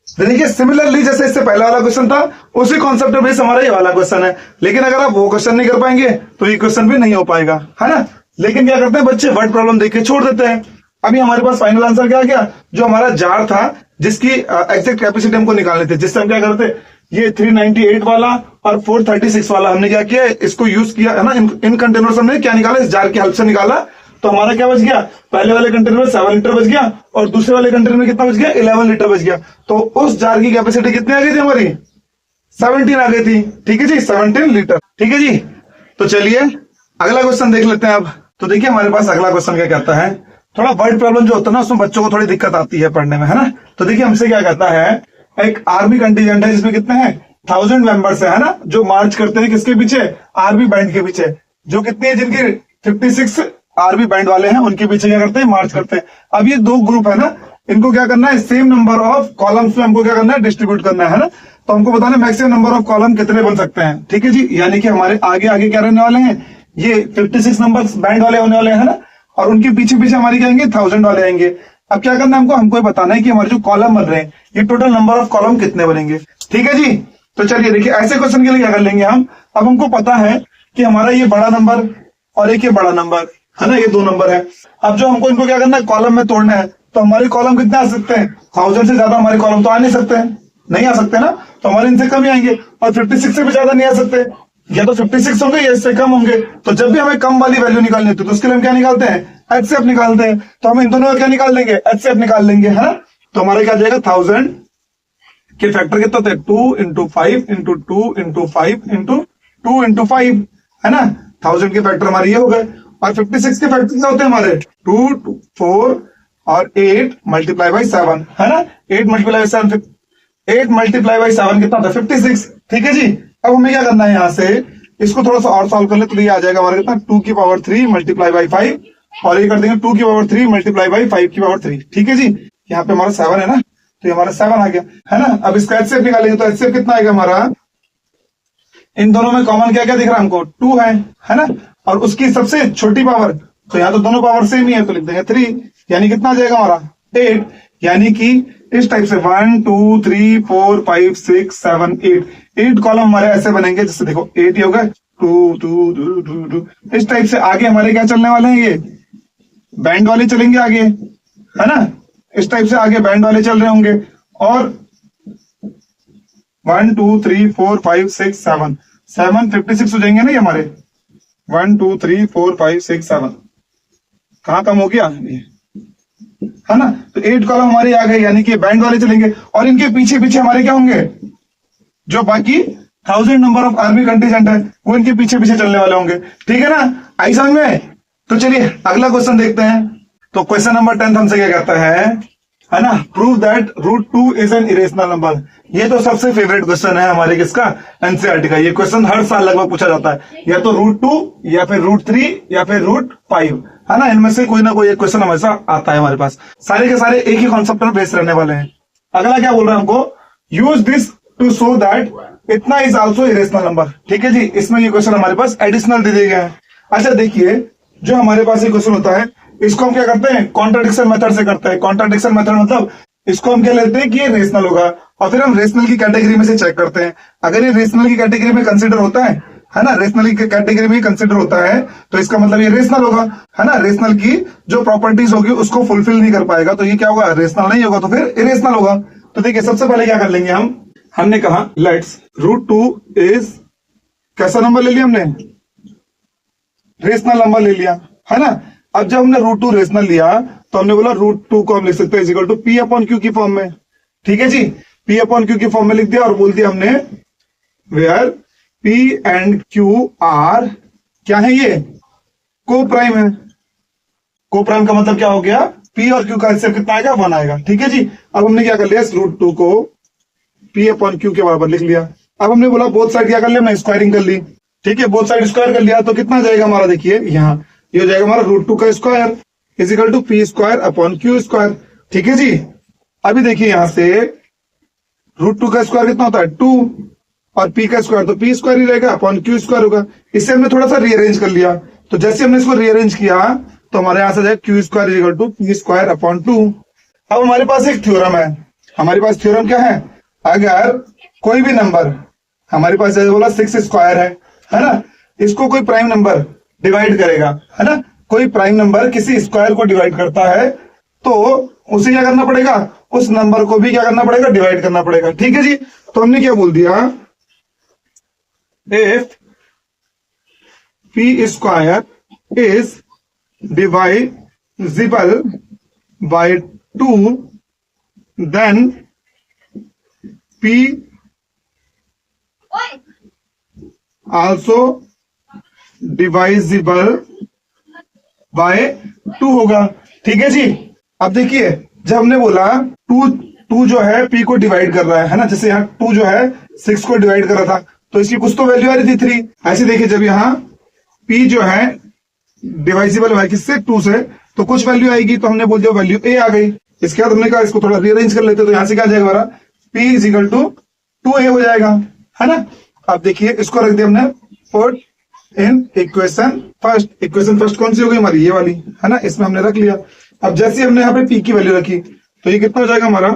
S1: तो देखिए सिमिलरली जैसे इससे पहला वाला क्वेश्चन था उसी कॉन्सेप्ट बेस हमारा ये वाला क्वेश्चन है, लेकिन अगर आप वो क्वेश्चन नहीं कर पाएंगे तो ये क्वेश्चन भी नहीं हो पाएगा, है ना। लेकिन क्या करते हैं बच्चे, वर्ड प्रॉब्लम देख के छोड़ देते हैं। अभी हमारे पास फाइनल आंसर क्या आ गया, जो हमारा जार था जिसकी एग्जैक्ट कैपेसिटी हमको निकालनी थी, जिससे हम क्या करते, ये 398 वाला और 436 वाला हमने क्या किया, इसको यूज किया, है ना। इन कंटेनर से हमने क्या निकाला, इस जार की हेल्प से निकाला। तो हमारा क्या बच गया, पहले वाले कंटेनर में 7 लीटर बच गया, और दूसरे वाले कंटेनर में कितना बच गया 11 लीटर बच गया। तो उस जार की कैपेसिटी कितनी आ गई थी हमारी 17 आ गई थी। ठीक है जी, 17 लीटर। ठीक है जी। तो चलिए अगला क्वेश्चन देख लेते हैं अब। तो देखिए हमारे पास अगला क्वेश्चन क्या कहता है, थोड़ा वर्ड प्रॉब्लम जो होता है ना उसमें बच्चों को थोड़ी दिक्कत आती है पढ़ने में, है ना। तो देखिए हमसे क्या कहता है, एक आर्मी कंटीजेंट है जिसमें कितने हैं 1000 मेंबर्स है ना, जो मार्च करते हैं किसके पीछे, आर्मी बैंड के पीछे, जो कितनी है जिनके 56 आर्मी बैंड वाले हैं उनके पीछे क्या करते हैं, मार्च करते हैं। अब ये 2 ग्रुप है ना, इनको क्या करना है, सेम नंबर ऑफ कॉलम्स में हमको क्या करना है, डिस्ट्रीब्यूट करना है ना। तो हमको बताना है मैक्सिमम नंबर ऑफ कॉलम कितने बन सकते हैं। ठीक है जी, यानी कि हमारे आगे आगे क्या रहने वाले हैं, ये 56 नंबर बैंड वाले होने वाले हैं ना, और उनके पीछे पीछे हमारे क्या आएंगे 1000 वाले आएंगे। अब क्या करना है हमको ये बताना है कि हमारे जो कॉलम बन रहे हैं ये टोटल नंबर ऑफ कॉलम कितने बनेंगे। ठीक है जी। तो चलिए देखिए, ऐसे क्वेश्चन के लिए क्या कर लेंगे हम, अब हमको पता है कि हमारा ये बड़ा नंबर और एक ये बड़ा नंबर है ना, ये दो नंबर है। अब जो हमको इनको क्या करना है, कॉलम में तोड़ना है। तो हमारे कॉलम कितने आ सकते हैं, 1000 से ज्यादा हमारे कॉलम तो आ नहीं सकते हैं, नहीं आ सकते ना, तो हमारे इनसे कम ही आएंगे। और 56 से भी ज्यादा नहीं आ सकते, या तो 56 होंगे या इससे कम होंगे। तो जब भी हमें कम वाली वैल्यू निकालनी होती है तो उसके लिए हम क्या निकालते हैं, HCF निकालते हैं। तो हम इन दोनों का क्या निकाल लेंगे, HCF निकाल लेंगे, है ना। तो हमारे क्या जाएगा, 1000 के फैक्टर कितना होता है, 2 into 5 into 2 into 5 into 2 into 5, है ना। 1000 के फैक्टर हमारे ये हो गए। और 56 के फैक्टर क्या होते हैं हमारे, 2 4 और 8 मल्टीप्लाई बाई 7, है ना। 8 मल्टीप्लाई बाई 7, 8 मल्टीप्लाई बाई 7 कितना होता है, 56। ठीक है जी। अब हमें क्या करना है, यहां से इसको थोड़ा सा और सॉल्व कर ले तो ये आ जाएगा हमारे कितना, 2 की पावर 3 मल्टीप्लाई बाई 5, और ये कर देंगे 2 की पावर 3 मल्टीप्लाई बाई 5 की पावर 3। ठीक है जी। यहाँ पे हमारा 7 है ना, तो ये हमारा 7 आ गया, है ना। अब इसका HCF निकालेंगे तो HCF कितना आएगा हमारा, इन दोनों में कॉमन क्या क्या दिख रहा है हमको, 2 है ना। और उसकी सबसे छोटी पावर, तो यहाँ तो दोनों पावर सेम ही है, तो लिख देंगे 3, यानी कितना आ जाएगा हमारा 8। यानी कि इस टाइप से 1 2 3 4 5 6 7 8 कॉलम हमारे ऐसे बनेंगे, जैसे देखो 8 ही होगा, 2 2 2 2 2। इस टाइप से आगे हमारे क्या चलने वाले हैं, ये बैंड वाले चलेंगे आगे, है ना। इस टाइप से आगे बैंड वाले चल रहे होंगे। और 1 2 3 4 5 6 7 7 56 हो जाएंगे ना ये हमारे, 1 2 3 4 5 6 7, कहां कम हो गया ये, है ना। तो 8 कॉलम हमारे आ गए, यानी कि बैंड वाले चलेंगे। और इनके पीछे पीछे हमारे क्या होंगे, जो बाकी 1000 नंबर ऑफ आर्मी कंटीजेंट है वो इनके पीछे पीछे चलने वाले होंगे। ठीक है ना, आई समझ में। तो चलिए अगला क्वेश्चन देखते हैं। तो क्वेश्चन नंबर 10 हमसे क्या कहता है ना, prove that √2 is an irrational number. ये तो सबसे फेवरेट क्वेश्चन है हमारे किसका, एनसीईआरटी का। ये क्वेश्चन हर साल लगभग पूछा जाता है, या तो √2 या फिर √3 या फिर √5, है ना। इनमें से कोई ना कोई एक क्वेश्चन हमेशा आता है हमारे पास। सारे के सारे एक ही कॉन्सेप्ट पर बेस्ड रहने वाले हैं। अगला क्या बोल रहा है हमको, use this to show that इतना इज ऑल्सो इरेशनल नंबर। ठीक है जी, इसमें ये क्वेश्चन हमारे पास एडिशनल दे दिए गए हैं। अच्छा देखिए, जो हमारे पास ये क्वेश्चन होता है इसको हम क्या करते हैं, कॉन्ट्राडिक्शन मेथड से करते हैं। कॉन्ट्राडिक्शन मेथड मतलब इसको हम क्या लेते हैं कि ये रेशनल होगा, और फिर हम रेशनल की कैटेगरी में से चेक करते हैं। अगर ये रेशनल की कैटेगरी में कंसीडर होता है ना, रेशनल की कैटेगरी में कंसीडर होता है, तो इसका मतलब ये रेशनल होगा, है ना। रेशनल की जो प्रॉपर्टीज होगी उसको फुलफिल नहीं कर पाएगा, तो ये क्या होगा, रेशनल नहीं होगा, तो फिर इरेशनल होगा। तो देखिए सबसे पहले क्या कर लेंगे हमने कहा लेट्स √2 इज कैसा नंबर ले लिया हमने, रेशनल नंबर ले लिया, है ना। अब जब हमने √2 रेशनल लिया तो हमने बोला √2 को हम लिख सकते हैं इक्वल टू P/Q की फॉर्म में। ठीक है जी, P/Q की फॉर्म में लिख दिया और बोल दिया हमने where P and Q are क्या है, ये को प्राइम है। को प्राइम का मतलब क्या हो गया, P और Q का HCF कितना आएगा, 1 आएगा। ठीक है जी। अब हमने क्या कर लिया, इस √2 को P/Q के बराबर लिख लिया। अब हमने बोला बोथ साइड क्या कर लिया, हमने स्क्वायरिंग कर ली। ठीक है, बोथ साइड स्क्वायर कर लिया तो कितना जाएगा हमारा, देखिए यहाँ ये हो जाएगा हमारा √2 का square is equal to P²/Q²। ठीक है जी। अभी देखिए यहां से √2 का स्क्वायर कितना होता है, 2, और P का स्क्वायर तो P² ही रहेगा, Q² होगा। इससे हमने थोड़ा सा रीअरेंज कर लिया। तो जैसे हमने इसको रीअरेंज किया तो हमारे यहां से जाएगा Q² is equal to P²/2। अब हमारे पास एक थ्योरम है। हमारे पास थ्योरम क्या है, अगर कोई भी नंबर हमारे पास जैसे बोला 6 स्क्वायर है ना, इसको कोई प्राइम नंबर डिवाइड करेगा, है ना। कोई प्राइम नंबर किसी स्क्वायर को डिवाइड करता है तो उसे क्या करना पड़ेगा, उस नंबर को भी क्या करना पड़ेगा, डिवाइड करना पड़ेगा। ठीक है जी। तो हमने क्या बोल दिया, if P² is divisible by 2 then P also divisible by 2 होगा। ठीक है जी। अब देखिए जब हमने बोला 2 जो है P को डिवाइड कर रहा है ना, जैसे यहाँ 2 जो है 6 को डिवाइड कर रहा था तो इसकी कुछ तो वैल्यू आ रही थी 3। ऐसे देखिए जब यहाँ P जो है डिवाइजिबल है किससे, 2 से, तो कुछ वैल्यू आएगी, तो हमने बोल दिया वैल्यू A आ गई। इसके बाद हमने कहा इसको थोड़ा रीअरेंज कर लेते, तो यहाँ से क्या आ जाएगा हमारा P is equal to 2A हो जाएगा, है ना। अब देखिए इसको रख दिया हमने put in equation first. Equation first कौन सी हो गई हमारी, ये वाली, है ना, इसमें हमने रख लिया। अब जैसे हमने यहाँ पे P की वैल्यू रखी तो ये कितना हो जाएगा हमारा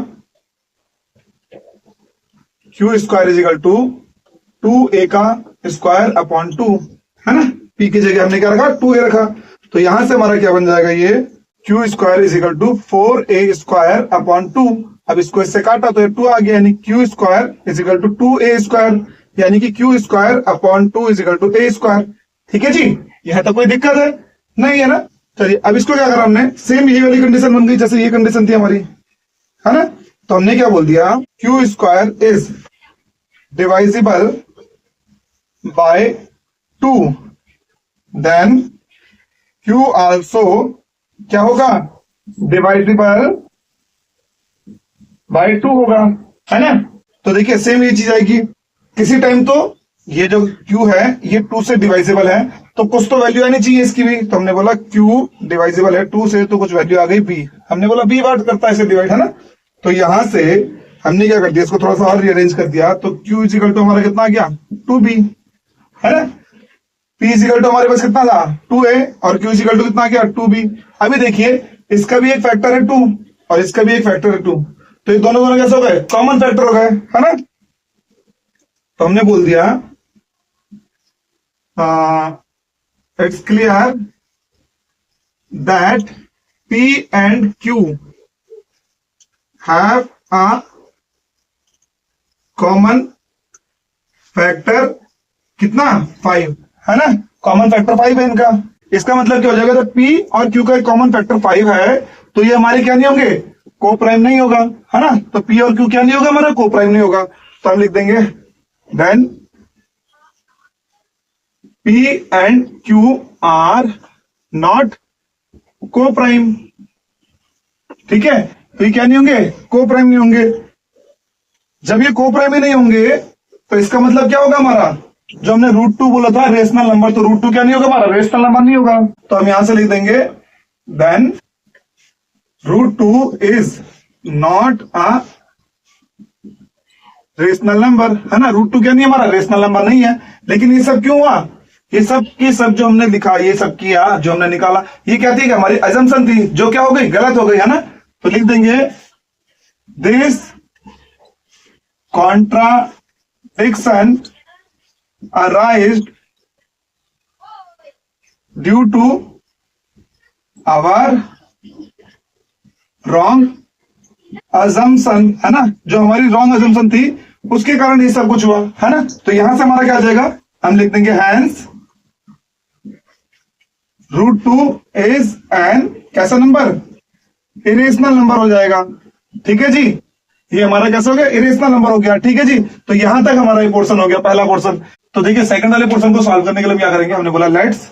S1: Q square is equal to 2a का स्क्वायर अपॉन 2, है ना। p की जगह हमने क्या रखा, 2a रखा। तो यहां से हमारा क्या बन जाएगा, ये Q square is equal to 4a square upon 2। अब इसको इससे काटा तो ये 2 आ गया, यानी Q square is equal to 2a square, यानी कि Q square upon 2 is equal to a square. ठीक है जी, यह तो कोई दिक्कत है नहीं, है ना। चलिए अब इसको क्या करा हमने, सेम यही वाली कंडीशन बन गई जैसे ये कंडीशन थी हमारी, है ना। तो हमने क्या बोल दिया, Q square is divisible by 2, then Q also क्या होगा, डिवाइजिबल बाय 2 होगा, है ना। तो देखिए सेम ये चीज आएगी, किसी टाइम तो ये जो क्यू है ये 2 से डिवाइजिबल है, तो कुछ तो वैल्यू आनी चाहिए इसकी भी। तो हमने बोला क्यू डिवाइजिबल है 2 से, तो कुछ वैल्यू आ गई b। हमने बोला b वाट करता है इसे डिवाइड, है ना। तो यहां से हमने क्या कर दिया, इसको थोड़ा सा और रीअरेंज कर दिया, तो q इजिकल टू हमारा कितना आ गया, 2b, है ना। p इजिकल टू हमारे पास कितना था, 2a, और q इजिकल टू कितना आ गया, 2b। अभी देखिए इसका भी एक फैक्टर है 2 और इसका भी एक फैक्टर है 2, तो ये दोनों कैसे हो गए, कॉमन फैक्टर हो गए, है ना। तो हमने बोल दिया it's clear that p and q have a common factor कितना, 5, है ना। कॉमन फैक्टर 5 है इनका। इसका मतलब क्या हो जाएगा, तो p और q का एक कॉमन फैक्टर 5 है, तो ये हमारे क्या नहीं होंगे, को प्राइम नहीं होगा, है ना। तो p और q क्या नहीं होगा हमारा, को प्राइम नहीं होगा। तो हम लिख देंगे then p and q are not co prime. ठीक है, तो ये क्या नहीं होंगे, को प्राइम नहीं होंगे। जब ये को प्राइम ही नहीं होंगे तो इसका मतलब क्या होगा हमारा, जो हमने √2 बोला था रेशनल नंबर, तो √2 क्या नहीं होगा हमारा, रेशनल नंबर नहीं होगा। तो हम यहां से लिख देंगे then √2 is not a rational number, है ना। √2 क्या नहीं हमारा, रेशनल नंबर नहीं है। लेकिन ये सब क्यों हुआ, ये सब की सब जो हमने लिखा, ये सब किया जो हमने निकाला, ये क्या थी, हमारी अजम्पशन थी, जो क्या हो गई, गलत हो गई, है ना। तो लिख देंगे this contradiction arised due to our wrong assumption, है ना। जो हमारी रॉन्ग assumption थी उसके कारण ये सब कुछ हुआ, है ना। तो यहां से हमारा क्या आ जाएगा, हम लिख देंगे हैंस √2 इज एन कैसा नंबर, इरेशनल नंबर हो जाएगा। ठीक है जी, ये हमारा कैसा हो गया, इरेशनल नंबर हो गया। ठीक है जी, तो यहां तक हमारा ये पोर्शन हो गया, पहला पोर्शन। तो देखिए सेकंड वाले पोर्शन को सॉल्व करने के लिए क्या करेंगे, हमने बोला लेट्स,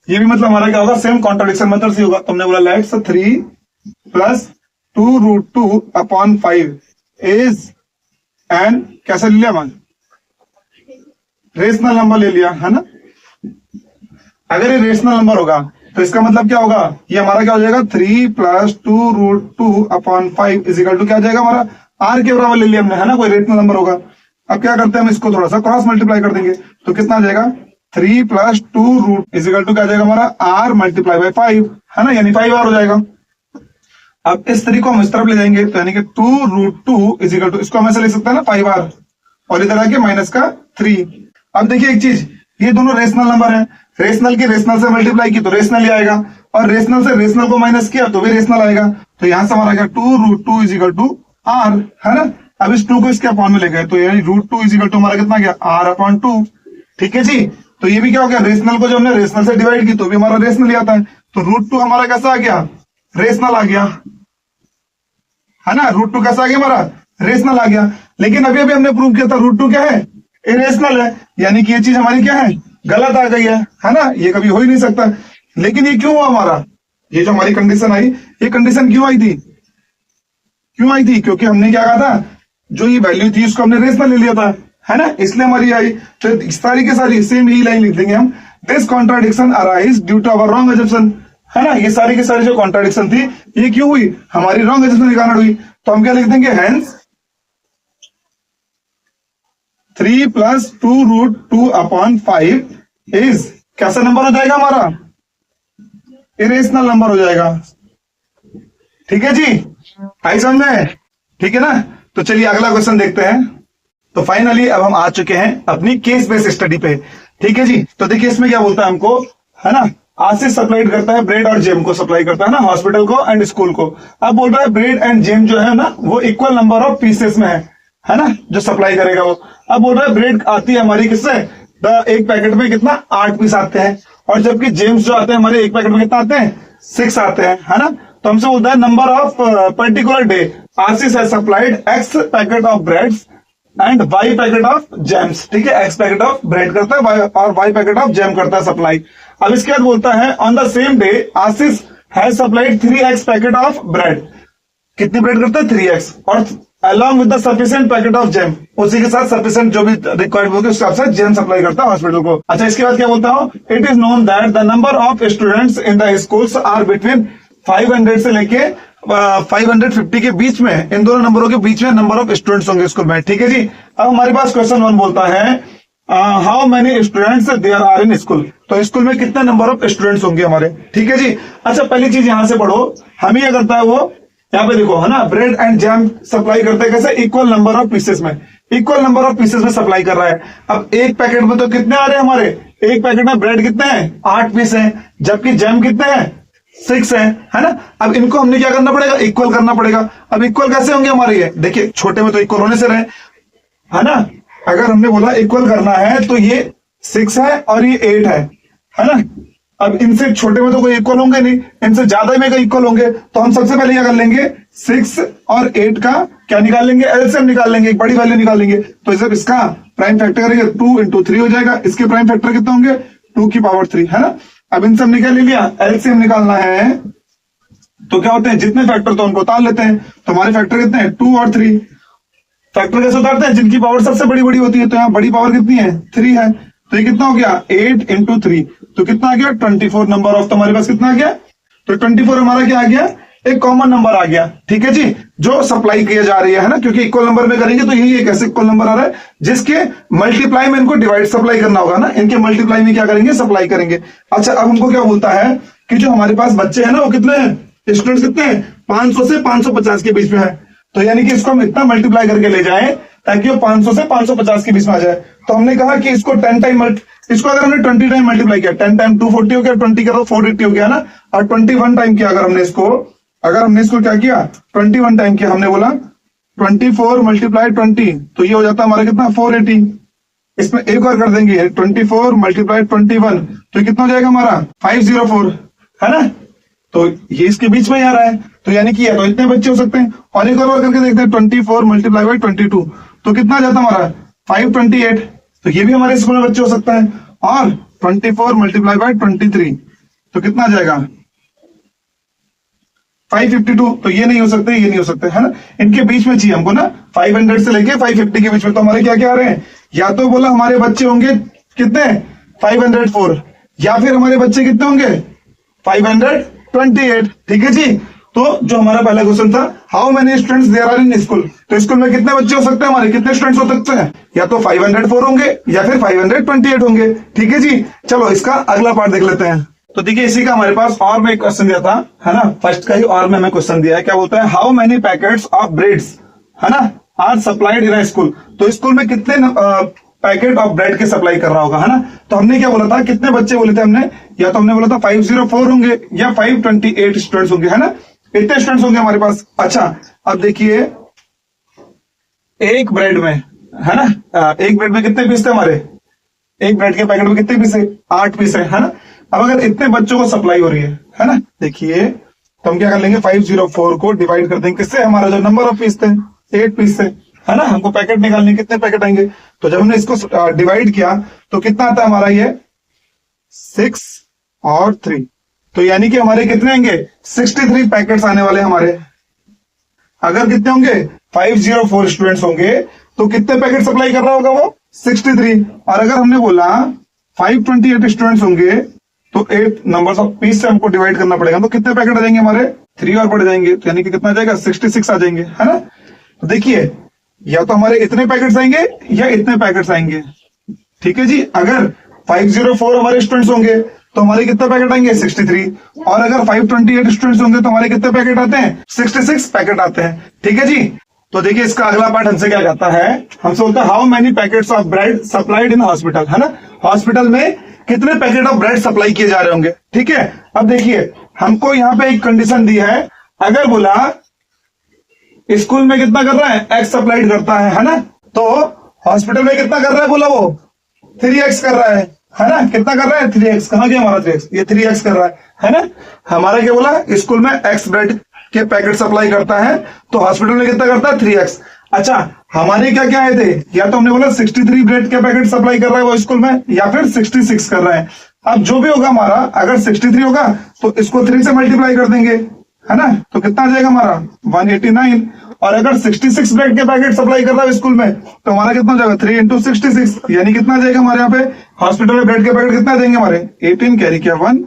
S1: ये भी मतलब हमारा क्या होगा, सेम कॉन्ट्रडिक्शन मेथड से होगा। तो हमने बोला let's 3 plus 2√2 upon 5 is an कैसा ले लिया, हमारे रेशनल नंबर ले लिया, है ना। अगर ये रेशनल नंबर होगा तो इसका मतलब क्या होगा, ये हमारा क्या हो जाएगा, 3 plus 2√2 upon 5 is equal to क्या हो जाएगा हमारा, आर के बराबर ले लिया हमने, है ना। कोई रेशनल नंबर होगा। अब क्या करते हैं, हम इसको थोड़ा सा क्रॉस मल्टीप्लाई कर देंगे, तो कितना आ जाएगा, 3 प्लस 2 इज इक्वल टू क्या आ जाएगा हमारा, आर मल्टीप्लाई बाय 5, है ना, यानी 5 आर हो जाएगा। अब इस तरीके को हम इस तरफ ले जाएंगे, तो यानी कि 2√2 इज इक्वल टू, इसको हम ऐसे ले सकते हैं ना 5 आर, और इधर आके माइनस का 3। अब देखिए एक चीज, ये दोनों रेशनल नंबर है, रेशनल की रेशनल से मल्टीप्लाई की तो रेशनल ही आएगा, और रेशनल से रेशनल को माइनस किया तो भी रेशनल आएगा। तो यहां से हमारा क्या, 2√2 इज इक्वल टू आर, है ना। अब इस 2 को इसके अपॉन में ले गए, तो यानी √2 इज इक्वल टू हमारा कितना गया, आर अपॉन 2। ठीक है जी, तो ये भी क्या हो गया, रेशनल को जो हमने रेशनल से डिवाइड की तो भी हमारा रेशनल ही आता है। तो √2 हमारा कैसा आ गया, रेशनल आ गया, है ना। √2 कैसा आ गया हमारा, रेशनल आ गया। लेकिन अभी अभी हमने प्रूव किया था √2 क्या है, इरेशनल है, यानी कि ये चीज हमारी क्या है, गलत आ गई है ना। ये कभी हो ही नहीं सकता। लेकिन ये क्यों हुआ हमारा, ये जो हमारी कंडीशन आई, ये कंडीशन क्यों आई थी, क्यों आई थी, क्योंकि हमने क्या कहा था, जो ये वैल्यू थी उसको हमने रेशनल ले लिया था, है ना, इसलिए हमारी आई। तो सारी के सारी सेम यही लाइन लिख देंगे हम, this contradiction arise due to our wrong assumption, है ना। ये सारी की सारी जो कॉन्ट्राडिक्शन थी ये क्यों हुई, हमारी रॉन्ग अजम्पशन के कारण हुई। तो हम क्या लिख देंगे, हेंस 3 प्लस 2√2 अपॉन 5 इज कैसा नंबर हो जाएगा हमारा, इरेशनल नंबर हो जाएगा। ठीक है जी, आई समझ में, ठीक है ना। तो चलिए अगला क्वेश्चन देखते हैं। तो फाइनली अब हम आ चुके हैं अपनी केस बेस्ड स्टडी पे। ठीक है जी, तो देखिए इसमें क्या बोलता है हमको, है ना, आशीष सप्लाई करता है ब्रेड और जेम को, सप्लाई करता है ना हॉस्पिटल को एंड स्कूल को। अब बोल रहा है ब्रेड एंड जेम जो है ना वो इक्वल नंबर ऑफ पीसेस में है ना, जो सप्लाई करेगा वो। अब बोल रहा है ब्रेड आती है हमारी किससे, एक पैकेट में कितना 8 पीस आते हैं, और जबकि जेम्स जो आते हैं हमारे एक पैकेट में कितना आते हैं 6 आते हैं, है ना। तो हमसे बोलता है number of particular day Ashish है supplied X packet of breads and Y packet of jams. ठीक है, एक्स पैकेट ऑफ ब्रेड करता है और वाई पैकेट ऑफ जेम करता है सप्लाई। अब इसके बाद बोलता है on the same day Ashish has supplied 3x packet of bread. कितनी ब्रेड करता है 3x, और along with the sufficient packet of jam, उसी के साथ सफिशिएंट जो भी रिक्वायर्ड होगी उसके साथ जेम सप्लाई करता है हॉस्पिटल को। अच्छा, इसके बाद क्या बोलता हूं, it is known that the number of students in the schools are between 500 से लेके 550 के बीच में, इन दोनों नंबरों के बीच में नंबर ऑफ स्टूडेंट्स होंगे स्कूल में। ठीक है जी, अब हमारे पास क्वेश्चन 1 बोलता है how many students there are in school. तो स्कूल में कितने नंबर ऑफ स्टूडेंट्स होंगे हमारे। ठीक है जी, अच्छा पहली चीज यहां से पढ़ो, हम ये करता है वो यहाँ पे देखो, है ना, ब्रेड एंड जैम सप्लाई करते हैं कैसे, इक्वल नंबर ऑफ पीसेस में, इक्वल नंबर ऑफ पीसेस में सप्लाई कर रहा है। अब एक पैकेट में तो कितने आ रहे हैं हमारे, एक पैकेट में ब्रेड कितने हैं 8 पीस हैं, जबकि जैम कितने हैं 6 है ना। अब इनको हमने क्या करना पड़ेगा, इक्वल करना पड़ेगा। अब इक्वल कैसे होंगे हमारे, ये देखिए छोटे में तो इक्वल होने से रहे, है ना। अगर हमने बोला इक्वल करना है तो ये 6 है और ये 8 है ना। अब इनसे छोटे में तो कोई इक्वल होंगे नहीं, इनसे ज्यादा में इक्वल होंगे, तो हम सबसे पहले क्या कर लेंगे 6 और 8 का क्या निकाल लेंगे, एलसीएम निकाल लेंगे, एक बड़ी वैल्यू निकाल लेंगे। तो जब इसका प्राइम फैक्टर करेंगे 2 into 3 हो जाएगा, इसके प्राइम फैक्टर कितने होंगे 2 की पावर 3, है ना। अब इनसे हमने क्या ले लिया, एलसीएम निकालना है, तो क्या होते हैं जितने फैक्टर तो उनको उतार लेते हैं। तो हमारे फैक्टर कितने हैं 2 और 3। फैक्टर कैसे उतारते हैं, जिनकी पावर सबसे बड़ी बड़ी होती है, तो यहाँ बड़ी पावर कितनी है 3 है, तो ये कितना हो गया 8 into 3, तो कितना आ गया 24 नंबर ऑफ। तो हमारे पास कितना आ गया, तो 24 हमारा क्या आ गया, एक कॉमन नंबर आ गया। ठीक है जी, जो सप्लाई किया जा रही है ना, क्योंकि इक्वल नंबर में करेंगे तो यही एक ऐसे इक्वल नंबर आ रहा है जिसके मल्टीप्लाई में इनको डिवाइड सप्लाई करना होगा ना, इनके मल्टीप्लाई में क्या करेंगे सप्लाई करेंगे। अच्छा, अब हमको क्या बोलता है कि जो हमारे पास बच्चे हैं ना वो कितने हैं, स्टूडेंट्स कितने हैं 500 से 550 के बीच में है। तो यानी कि इसको हम इतना मल्टीप्लाई करके ले जाएं ताकि वो 500 से 550 के बीच में आ जाए। तो हमने कहा कि इसको 10 टाइम इसको अगर हमने 20 टाइम मल्टीप्लाई किया, 10 टाइम 240 हो गया, 20 का तो 480 हो गया ना, और 21 टाइम किया अगर हमने इसको क्या किया 21 टाइम किया, हमने बोला 24 मल्टीप्लाई 20, तो ये हो जाता है हमारा कितना 480। इसमें एक और कर देंगे 24 मल्टीप्लाई 21, तो ये कितना हो जाएगा हमारा 504, है ना। तो ये इसके बीच में ही आ रहा है, तो यानी कि तो इतने बच्चे हो सकते हैं। और एक और करके देखते हैं 24 मल्टीप्लाई बाई 22, तो कितना आ जाता हमारा 528, तो ये भी हमारे स्कूल में बच्चे हो सकते हैं। और 24 मल्टीप्लाई बाई 23, तो कितना आ जाएगा 552, तो ये नहीं हो सकते, ये नहीं हो सकते, है ना। इनके बीच में चाहिए हमको ना 500 से लेके 550 के बीच में। तो हमारे क्या क्या आ रहे हैं, या तो बोला हमारे बच्चे होंगे कितने 504, या फिर हमारे बच्चे कितने होंगे 528। ठीक है जी, तो जो हमारा पहला क्वेश्चन था how many students there are in school, तो स्कूल में कितने बच्चे हो सकते हैं हमारे, कितने स्टूडेंट्स हो सकते हैं, या तो 504 होंगे या फिर 528 होंगे। ठीक है जी, चलो इसका अगला पार्ट देख लेते हैं। तो देखिए इसी का हमारे पास और में एक क्वेश्चन दिया था, है ना, फर्स्ट का ही और में हमें क्वेश्चन दिया है। क्या बोलता है how many packets of breads, है ना, आर सप्लाइड इन स्कूल। तो स्कूल में कितने पैकेट ऑफ ब्रेड के सप्लाई कर रहा होगा, है ना। तो हमने क्या बोला था, कितने बच्चे बोले थे हमने, या तो हमने बोला था 504 होंगे या 528 स्टूडेंट्स होंगे, है ना, इतने स्टूडेंट्स होंगे हमारे पास। अच्छा, अब देखिए एक ब्रेड में, है ना, एक ब्रेड में कितने पीस थे हमारे, एक ब्रेड के पैकेट में कितने पीस है 8 पीस है ना। अब अगर इतने बच्चों को सप्लाई हो रही है ना, देखिए तो हम क्या कर लेंगे 504 को डिवाइड कर देंगे किससे, हमारा जो नंबर ऑफ पीस थे 8 पीस से, है ना। हमको पैकेट निकालने कितने पैकेट आएंगे, तो जब हमने इसको डिवाइड किया तो कितना आता है हमारा ये 6 और 3, तो यानी कि हमारे कितने आएंगे 63 पैकेट्स आने वाले हमारे। अगर कितने होंगे 504 स्टूडेंट्स होंगे तो कितने पैकेट सप्लाई कर रहा होगा वो 63। और अगर हमने बोला 528 स्टूडेंट्स होंगे तो 8 नंबर्स ऑफ पीस से हमको डिवाइड करना पड़ेगा, तो कितने पैकेट आ जाएंगे हमारे 3 और बढ़ जाएंगे, तो यानी कि कितना आ जाएगा 66 आ जाएंगे, है ना। तो देखिए या तो हमारे इतने पैकेट्स आएंगे या इतने पैकेट्स आएंगे। ठीक है जी, अगर 504 हमारे स्टूडेंट्स होंगे तो हमारे कितने पैकेट आएंगे 63, और अगर 528 स्टूडेंट्स होंगे तो हमारे कितने पैकेट आते हैं 66 पैकेट आते हैं। ठीक है जी, तो देखिए इसका अगला पार्ट हमसे क्या कहता है, हमसे बोलता है how many packets of bread supplied in hospital, है ना। हॉस्पिटल में कितने पैकेट ऑफ ब्रेड सप्लाई किए जा रहे होंगे, ठीक है। अब देखिए हमको यहाँ पे एक कंडीशन दी है, अगर बोला स्कूल में कितना कर रहा है, एक्स सप्लाइड करता है ना। तो हॉस्पिटल में कितना कर रहा है बोला, वो 3x कर रहा है ना। कितना कर रहा है, 3x। कहाँ गया हमारा 3x, ये 3x कर रहा है ना। हमारा क्या बोला, स्कूल में एक्स ब्रेड के पैकेट सप्लाई करता है, तो हॉस्पिटल में कितना करता है, 3x। अच्छा हमारे क्या क्या आए थे, या तो हमने बोला 63 ब्रेड के पैकेट सप्लाई कर रहा है वो स्कूल में, या फिर 66 कर रहा है। अब जो भी होगा हमारा, अगर 63 होगा तो इसको 3 से मल्टीप्लाई कर देंगे, है ना। तो कितना आ जाएगा हमारा 189। और अगर 66 ब्रेड के पैकेट सप्लाई कर रहा है स्कूल में, तो हमारा कितना हो जाएगा 3 इंटू 66, यानी कितना आ जाएगा हमारे यहाँ पे हॉस्पिटल में ब्रेड के पैकेट कितना देंगे हमारे 18 कैरी किया 1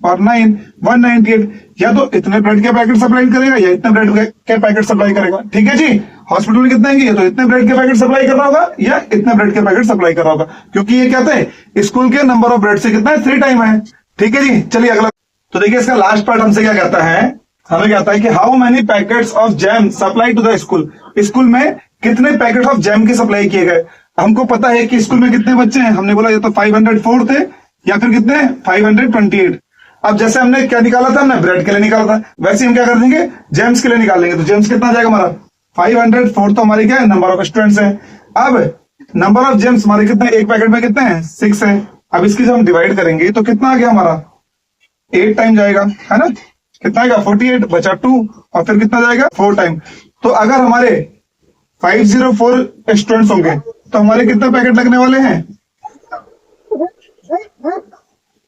S1: और 9 198। या तो इतने ब्रेड के पैकेट सप्लाई करेगा या इतने ब्रेड के पैकेट सप्लाई करेगा, ठीक है जी। हॉस्पिटल में कितने हैं, तो इतने ब्रेड के पैकेट सप्लाई कर रहा होगा या इतने ब्रेड के पैकेट सप्लाई कर रहा होगा, क्योंकि ये कहते हैं स्कूल के नंबर ऑफ ब्रेड से कितना है 3 टाइम है, ठीक है जी। चलिए अगला, तो देखिए इसका लास्ट पार्ट हमसे क्या कहता है, हमें कहता है कि how many packets of jam supply to the school, स्कूल में कितने पैकेट ऑफ जैम के सप्लाई किए गए। हमको पता है कि स्कूल में कितने बच्चे हैं, हमने बोला या तो 504 थे या फिर कितने 528। अब जैसे हमने क्या निकाला था, हमने ब्रेड के लिए निकाला था, वैसे हम क्या कर देंगे जेम्स के लिए निकाल लेंगे। तो जेम्स कितना जाएगा हमारा 504, तो हमारी क्या है नंबर ऑफ स्टूडेंट्स है। अब नंबर ऑफ जेम्स हमारे कितने, एक पैकेट में कितने हैं 6 है। अब इसकी जब हम डिवाइड करेंगे तो कितना आ गया हमारा 8 टाइम जाएगा, है ना। कितना आएगा 48 बचा 2 और फिर कितना जाएगा 4 टाइम। तो अगर हमारे 504 स्टूडेंट्स होंगे तो हमारे कितने पैकेट लगने वाले हैं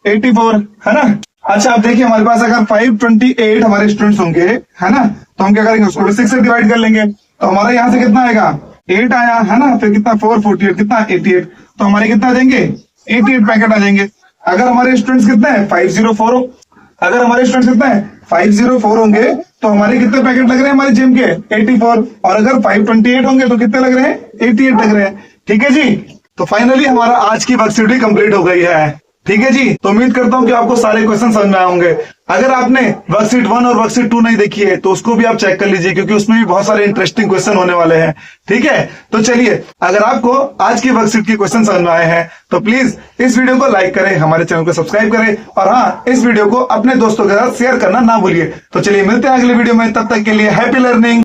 S1: 84, है ना। अच्छा अब देखिए हमारे पास अगर 528 हमारे स्टूडेंट्स होंगे, है ना, तो हम क्या करेंगे उसको 6 से डिवाइड कर लेंगे। तो हमारे यहाँ से कितना आएगा 8 आया, है ना। फिर कितना 448 कितना 88, तो हमारे कितना आ जाएंगे 88 पैकेट आ जाएंगे। अगर हमारे स्टूडेंट्स कितने हैं 504 हो, अगर हमारे स्टूडेंट्स कितने हैं 504 होंगे तो हमारे कितने पैकेट लग रहे हैं हमारे जिम के 84। और अगर 528 होंगे तो कितने लग रहे हैं 88 लग रहे हैं, ठीक है जी। तो फाइनली हमारा आज की वर्कशीट भी कंप्लीट हो गई है, ठीक है जी। तो उम्मीद करता हूं कि आपको सारे क्वेश्चन समझ में आए होंगे। अगर आपने वर्कशीट 1 और वर्कशीट 2 नहीं देखी है तो उसको भी आप चेक कर लीजिए, क्योंकि उसमें भी बहुत सारे इंटरेस्टिंग क्वेश्चन होने वाले हैं, ठीक है। तो चलिए अगर आपको आज की वर्कशीट के क्वेश्चन समझ में आए हैं तो प्लीज इस वीडियो को लाइक करें, हमारे चैनल को सब्सक्राइब करें और हाँ इस वीडियो को अपने दोस्तों के साथ शेयर करना ना भूलिए। तो चलिए मिलते हैं अगले वीडियो में, तब तक के लिए हैप्पी लर्निंग।